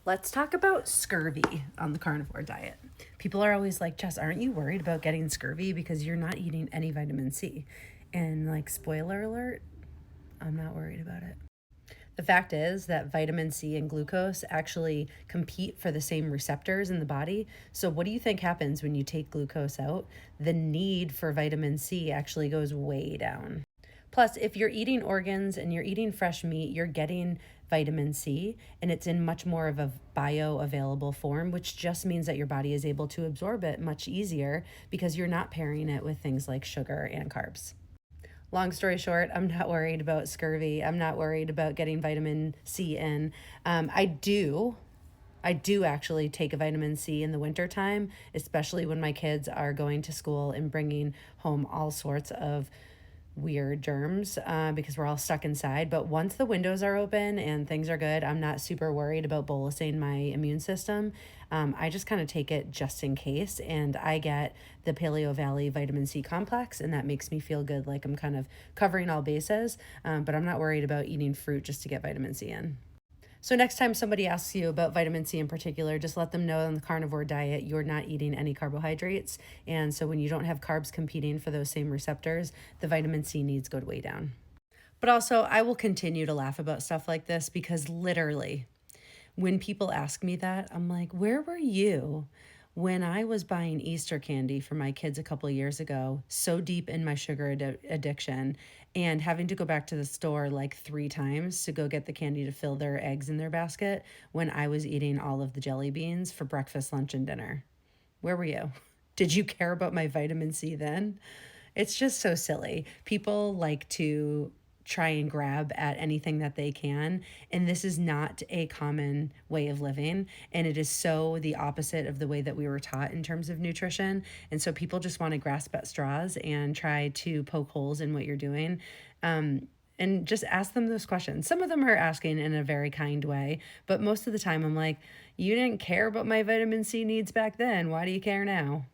Let's talk about scurvy on the carnivore diet. People are always like, Jess, aren't you worried about getting scurvy because you're not eating any vitamin C? And like, spoiler alert, I'm not worried about it. The fact is that vitamin C and glucose actually compete for the same receptors in the body. So, what do you think happens when you take glucose out? The need for vitamin C actually goes way down. Plus, if you're eating organs and you're eating fresh meat, you're getting vitamin C and it's in much more of a bioavailable form, which just means that your body is able to absorb it much easier because you're not pairing it with things like sugar and carbs. Long story short, I'm not worried about scurvy. I'm not worried about getting vitamin C in. I do actually take a vitamin C in the wintertime, especially when my kids are going to school and bringing home all sorts of weird germs because we're all stuck inside. But once the windows are open and things are good, I'm not super worried about bolusing my immune system. I just kind of take it just in case, and I get the Paleo Valley vitamin C complex, and that makes me feel good, like I'm kind of covering all bases. But I'm not worried about eating fruit just to get vitamin C in. So next time somebody asks you about vitamin C in particular, just let them know on the carnivore diet you're not eating any carbohydrates. And so when you don't have carbs competing for those same receptors, the vitamin C needs go way down. But also, I will continue to laugh about stuff like this because literally, when people ask me that, I'm like, where were you when I was buying Easter candy for my kids a couple of years ago, so deep in my sugar addiction, and having to go back to the store like 3 times to go get the candy to fill their eggs in their basket when I was eating all of the jelly beans for breakfast, lunch, and dinner? Where were you? Did you care about my vitamin C then? It's just so silly. People like to try and grab at anything that they can. And this is not a common way of living. And it is so the opposite of the way that we were taught in terms of nutrition. And so people just want to grasp at straws and try to poke holes in what you're doing. And just ask them those questions. Some of them are asking in a very kind way, but most of the time I'm like, you didn't care about my vitamin C needs back then. Why do you care now?